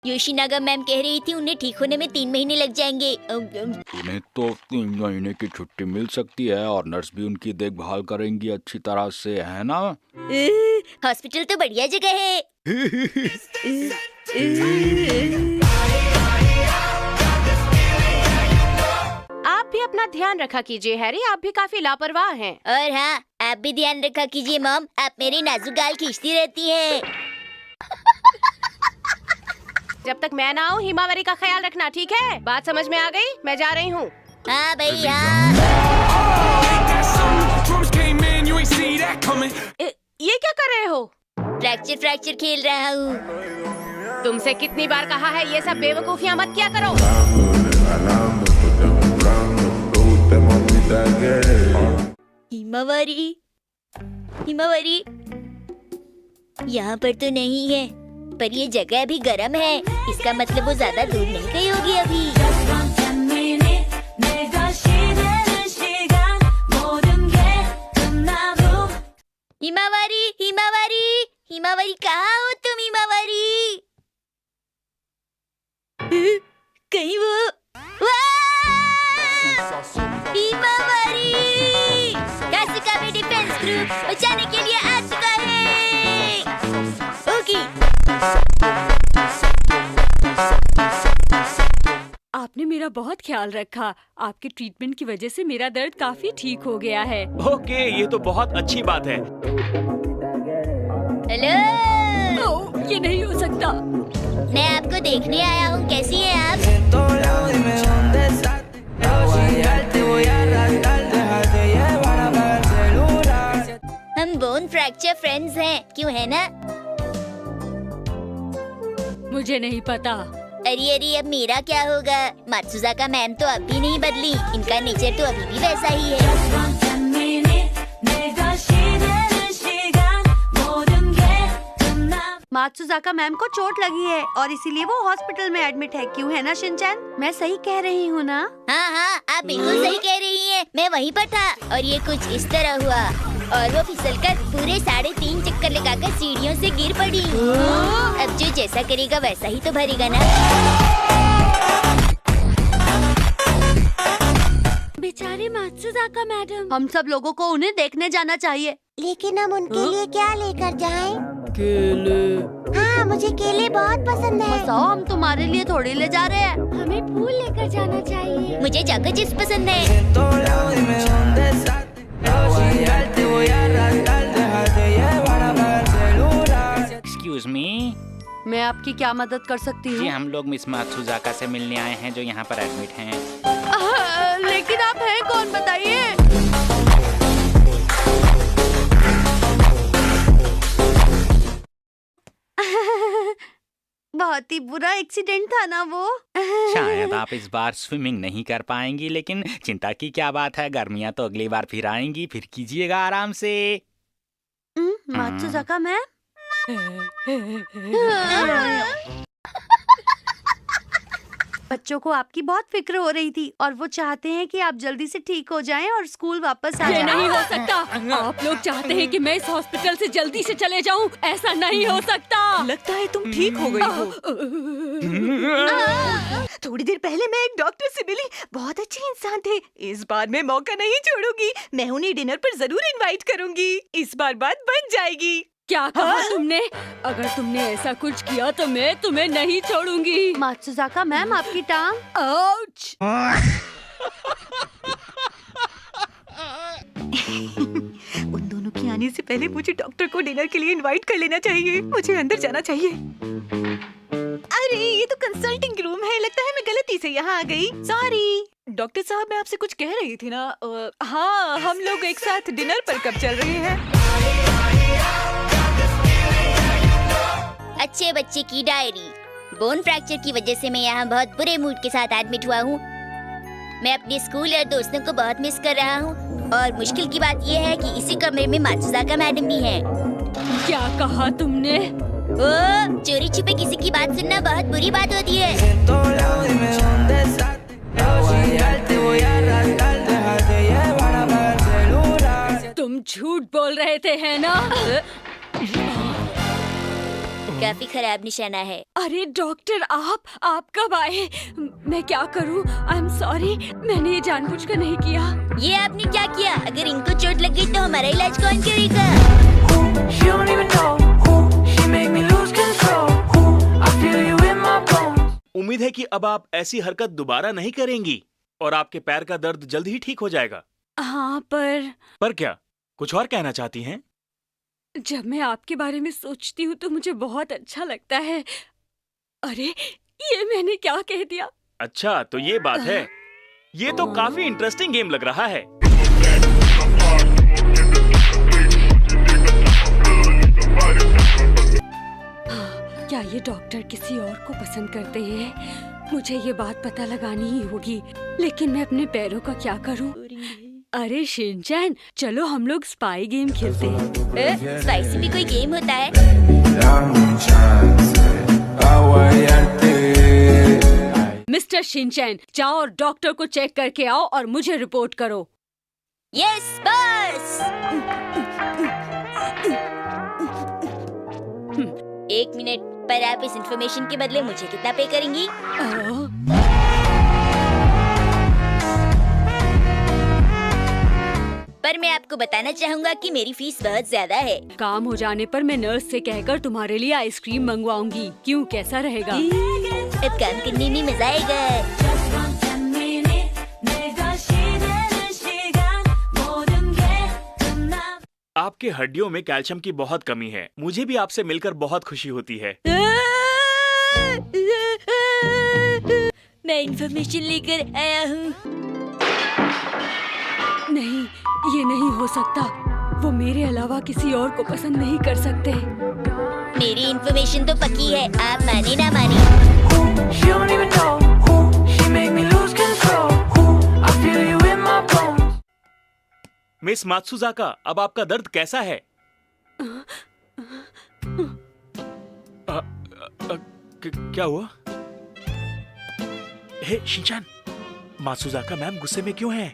योशिनागा ma'am कह रही थी उन्हें ठीक होने में 3 महीने लग जाएंगे। उन्हें तो 3 महीने की छुट्टी मिल सकती है और नर्स भी उनकी देखभाल करेंगी अच्छी तरह से, है ना? हॉस्पिटल तो बढ़िया जगह है। आप भी अपना ध्यान रखा कीजिए हैरी, आप भी काफी लापरवाह हैं। और हाँ, आप भी ध्यान रखा कीजिए मॉम, आप मेरे नाजुक गाल खींचती रहती हैं। जब तक मैं ना आऊँ हिमावरी का ख्याल रखना, ठीक है? बात समझ में आ गई? मैं जा रही हूँ। हाँ भैया। ये क्या कर रहे हो? फ्रैक्चर फ्रैक्चर खेल रहा हूँ। तुमसे कितनी बार कहा है ये सब बेवकूफियाँ मत किया करो। हिमावरी, हिमावरी, यहाँ पर तो नहीं है, पर ये जगह अभी गर्म है, इसका मतलब वो ज्यादा दूर नहीं गई होगी अभी। हिमावरी, हिमावरी, हिमावरी, कहाँ हो तुम हिमावरी? कहीं वो हिमावरी, कासिका में डिफेंस ग्रुप बचाने के लिए आ चुका है। ओके। आपने मेरा बहुत ख्याल रखा। आपके ट्रीटमेंट की वजह से मेरा दर्द काफी ठीक हो गया है। ओके, ये तो बहुत अच्छी बात है। हेलो। ओह, ये नहीं हो सकता। मैं आपको देखने आया हूँ, कैसी हैं आप? हम बोन फ्रैक्चर फ्रेंड्स हैं, क्यों है ना? मुझे नहीं पता। अरे अरे, अब मेरा क्या होगा? मात्सुजाका मैम तो अब भी नहीं बदली, इनका नेचर तो अभी भी वैसा ही है। मात्सुजाका मैम को चोट लगी है और इसीलिए वो हॉस्पिटल में एडमिट है, क्यों है ना शिनचैन? मैं सही कह रही हूँ ना? हाँ हाँ, आप बिल्कुल सही कह रही हैं। मैं वहीं पर था और ये कुछ इस तरह हुआ और वो फिसलकर पूरे 3.5 चक्कर लगाकर सीढ़ियों से गिर पड़ी। अब जो जैसा करेगा वैसा ही तो भरेगा ना। बेचारी मात्सुजाका मैडम। हम सब लोगों को उन्हें देखने जाना चाहिए। लेकिन हम उनके लिए क्या लेकर जाएं? केले। हाँ, मुझे केले बहुत पसंद है। बताओ, हम तुम्हारे लिए थोड़ी ले जा रहे हैं। हमें फूल लेकर जाना चाहिए। मुझे चॉको चिप्स पसंद है। एक्सक्यूज मी, मैं आपकी क्या मदद कर सकती जी हूँ? हम लोग मिस मात्सुजाका से मिलने आए हैं जो यहाँ पर एडमिट हैं। लेकिन आप हैं कौन, बताइए? बहुत ही बुरा एक्सीडेंट था ना वो। शायद आप इस बार स्विमिंग नहीं कर पाएंगी, लेकिन चिंता की क्या बात है, गर्मियाँ तो अगली बार फिर आएंगी, फिर कीजिएगा आराम से। मात्सुजाका मैम। बच्चों को आपकी बहुत फिक्र हो रही थी और वो चाहते हैं कि आप जल्दी से ठीक हो जाएं और स्कूल वापस आ ये जाएं। नहीं हो सकता। आप लोग चाहते हैं कि मैं इस हॉस्पिटल से जल्दी से चले जाऊं? ऐसा नहीं हो सकता। लगता है तुम ठीक हो गई हो। थोड़ी देर पहले मैं एक डॉक्टर से मिली, बहुत अच्छे इंसान थे। इस बार मैं मौका नहीं छोड़ूंगी, मैं उन्हें डिनर पर जरूर इनवाइट करूंगी। इस बार बात बन जाएगी। क्या कहा तुमने? अगर तुमने ऐसा कुछ किया तो मैं तुम्हें नहीं छोड़ूंगी। मात्सुजाका मैम, आपकी टांग। आउच! उन दोनों के आने से पहले मुझे डॉक्टर को डिनर के लिए इनवाइट कर लेना चाहिए। मुझे अंदर जाना चाहिए। अरे ये तो कंसल्टिंग रूम है, लगता है मैं गलती से यहाँ आ गई। सॉरी। डॉक्टर साहब, मैं आपसे कुछ कह रही थी ना। हाँ, हम लोग एक साथ डिनर पर कब चल रहे हैं? अच्छे बच्चे की डायरी। बोन फ्रैक्चर की वजह से मैं यहाँ बहुत बुरे मूड के साथ एडमिट हुआ हूँ। मैं अपने स्कूल और दोस्तों को बहुत मिस कर रहा हूँ और मुश्किल की बात यह है कि इसी कमरे में मात्सुजाका मैडम भी हैं। क्या कहा तुमने? ओ, चोरी छुपे किसी की बात सुनना बहुत बुरी बात होती है। तुम झूठ बोल रहे थे, है ना? काफी खराब निशाना है। अरे डॉक्टर, आप कब आए? मैं क्या करूं? आई एम सॉरी, मैंने ये जानबूझकर नहीं किया। ये आपने क्या किया? अगर इनको चोट लग गई तो हमारा इलाज कौन करेगा? उम्मीद है कि अब आप ऐसी हरकत दोबारा नहीं करेंगी और आपके पैर का दर्द जल्द ही ठीक हो जाएगा। हाँ, पर क्या कुछ और कहना चाहती हैं? जब मैं आपके बारे में सोचती हूँ तो मुझे बहुत अच्छा लगता है। अरे, ये मैंने क्या कह दिया? अच्छा, तो ये बात है। ये तो काफी इंटरेस्टिंग गेम लग रहा है। क्या ये डॉक्टर किसी और को पसंद करते हैं? मुझे ये बात पता लगानी ही होगी, लेकिन मैं अपने पैरों का क्या करूं? अरे शिनचैन, चलो हम लोग स्पाई गेम खेलते हैं। स्पाइसी भी कोई गेम होता है? मिस्टर शिनचैन, जाओ और डॉक्टर को चेक करके आओ और मुझे रिपोर्ट करो। Yes boss. 1 मिनट, पर आप इस इंफॉर्मेशन के बदले मुझे कितना पे करेंगी? पर मैं आपको बताना चाहूँगा कि मेरी फीस बहुत ज्यादा है। काम हो जाने पर मैं नर्स से कहकर तुम्हारे लिए आइसक्रीम मंगवाऊंगी। क्यों, कैसा रहेगा? अब काम करने में मजा आएगा। आपके हड्डियों में कैल्शियम की बहुत कमी है। मुझे भी आपसे मिलकर बहुत खुशी होती है। मैं इंफॉर्मेशन लेकर आया हूँ। नहीं, ये नहीं हो सकता। वो मेरे अलावा किसी और को पसंद नहीं कर सकते। मेरी इंफॉर्मेशन तो पक्की है, आप माने ना माने। मिस मात्सुजाका, अब आपका दर्द कैसा है? क्या हुआ? हे शिनचैन, मात्सुजाका मैम गुस्से में क्यों हैं?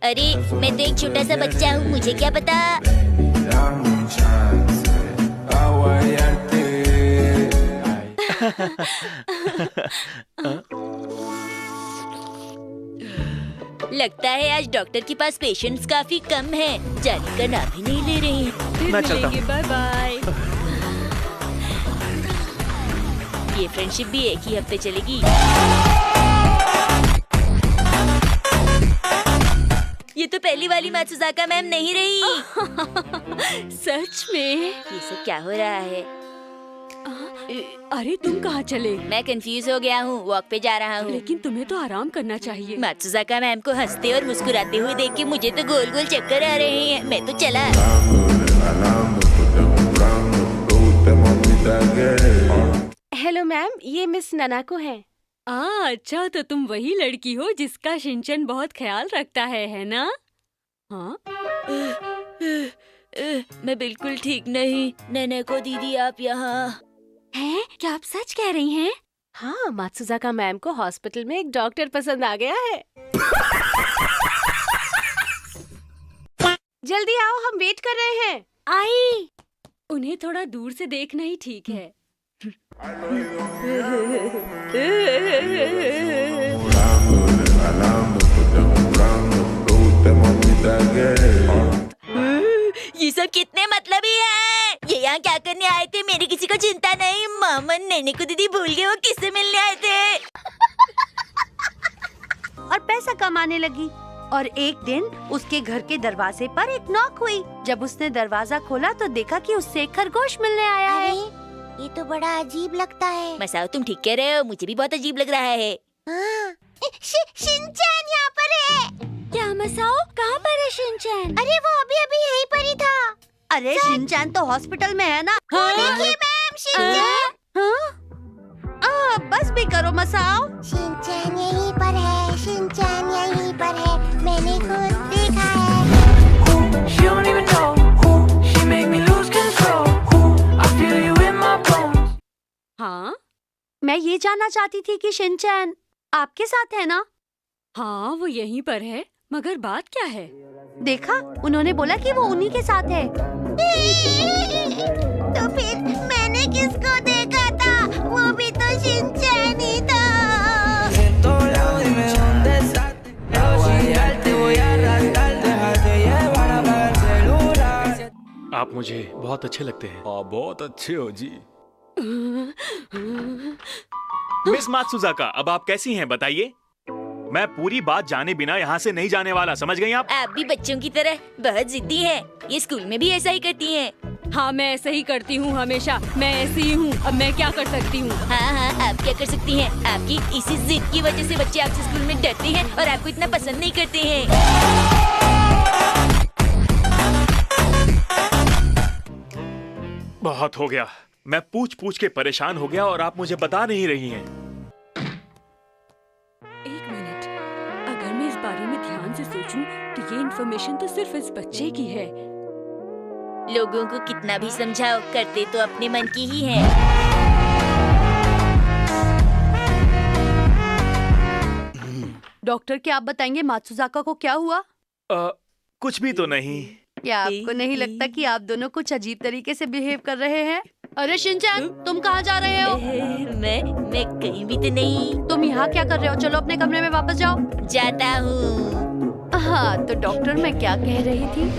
अरे, मैं तो एक छोटा सा बच्चा हूँ, मुझे क्या पता। लगता है आज डॉक्टर के पास पेशेंट्स काफी कम हैं। जाने का नाम ही नहीं ले रहे हैं। मैं चलता हूँ। Bye bye. ये फ्रेंडशिप भी एक ही हफ्ते चलेगी। ये तो पहली वाली मात्सुजाका मैम नहीं रही। सच में? ये सब क्या हो रहा है? अरे, तुम कहाँ चले? मैं कंफ्यूज हो गया हूँ, वॉक पे जा रहा हूँ। लेकिन तुम्हें तो आराम करना चाहिए। मात्सुजाका मैम को हंसते और मुस्कुराते हुए देख के मुझे तो गोल गोल चक्कर आ रहे हैं। मैं तो चला। हेलो मैम, ये मिस ननाको है। अच्छा, तो तुम वही लड़की हो जिसका शिनचैन बहुत ख्याल रखता है ना? हाँ? मैं बिल्कुल ठीक नहीं। ननाको दीदी, आप यहाँ हैं? क्या आप सच कह रही हैं? हाँ, मात्सुजाका मैम को हॉस्पिटल में एक डॉक्टर पसंद आ गया है। जल्दी आओ, हम वेट कर रहे हैं। आई। उन्हें थोड़ा दूर से देखना ही ठीक है। ये सब कितने मतलबी हैं? ये यहाँ क्या करने आए थे? मेरी किसी को चिंता नहीं। मामन नैने को दीदी भूल गए वो किससे मिलने आए थे। और पैसा कमाने लगी। और एक दिन उसके घर के दरवाजे पर एक नॉक हुई। जब उसने दरवाजा खोला तो देखा कि उससे एक खरगोश मिलने आया है। ये तो बड़ा अजीब लगता है। मसाओ, तुम ठीक कह रहे हो, मुझे भी बहुत अजीब लग रहा है। हाँ। शिनचैन यहाँ पर है। क्या मसाओ, कहाँ पर है शिनचैन? अरे वो अभी अभी यहीं पर ही था। अरे शिनचैन तो हॉस्पिटल में है ना। देखिए मैम, शिनचैन। बस भी करो मसाओ। शिनचैन यहीं पर है, शिनचैन यहीं पर है, मैंने खुद देखा है। हाँ, मैं ये जानना चाहती थी कि शिनचैन आपके साथ है ना? हाँ, वो यहीं पर है, मगर बात क्या है? देखा, उन्होंने बोला कि वो उन्हीं के साथ है। तो फिर मैंने किसको देखा? आप मुझे बहुत अच्छे लगते हैं। आप बहुत अच्छे हो जी। मिस मात्सुजाका, अब आप कैसी हैं बताइए? मैं पूरी बात जाने बिना यहाँ से नहीं जाने वाला, समझ गई आप? आप भी बच्चों की तरह बहुत जिद्दी हैं। ये स्कूल में भी ऐसा ही करती हैं। हाँ, मैं ऐसा ही करती हूँ हमेशा। मैं ऐसी ही हूँ। अब मैं क्या कर सकती हूँ? हाँ हाँ, आप क्या कर सकती हैं? आपकी इसी जिद की वजह से बच्चे आपसे स्कूल में डरते हैं और आपको इतना पसंद नहीं करते हैं। बहुत हो गया। मैं पूछ पूछ के परेशान हो गया और आप मुझे बता नहीं रही हैं। एक मिनट, अगर मैं इस बारे में ध्यान से सोचूं, तो ये इन्फॉर्मेशन तो सिर्फ इस बच्चे की है। लोगों को कितना भी समझाओ, करते तो अपने मन की ही हैं। डॉक्टर, क्या आप बताएंगे मात्सुजाका को क्या हुआ? कुछ भी तो नहीं। क्या आपको नहीं लगता कि आप दोनों कुछ अजीब तरीके से बिहेव कर रहे हैं? अरे शिनचैन, तुम कहाँ जा रहे हो? मैं कहीं भी तो नहीं। तुम यहाँ क्या कर रहे हो? चलो अपने कमरे में वापस जाओ। जाता हूँ। हाँ, तो डॉक्टर, मैं क्या कह रही थी?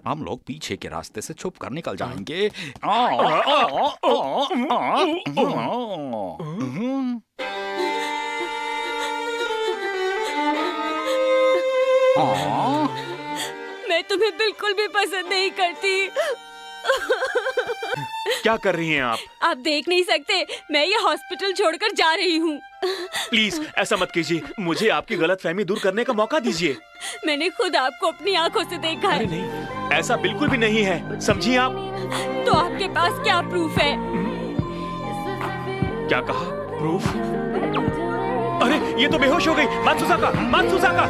हम लोग पीछे के रास्ते से छुप कर निकल जाएंगे। मैं तुम्हें बिल्कुल भी पसंद नहीं करती। क्या कर रही हैं आप? आप देख नहीं सकते, मैं ये हॉस्पिटल छोड़कर जा रही हूँ। प्लीज ऐसा मत कीजिए। मुझे आपकी गलतफहमी दूर करने का मौका दीजिए। मैंने खुद आपको अपनी आंखों से देखा अरे है। नहीं, ऐसा बिल्कुल भी नहीं है, समझिए आप। तो आपके पास क्या प्रूफ है? क्या कहा? प्रूफ? अरे ये तो बेहोश हो गई। मात्सुजाका, मात्सुजाका!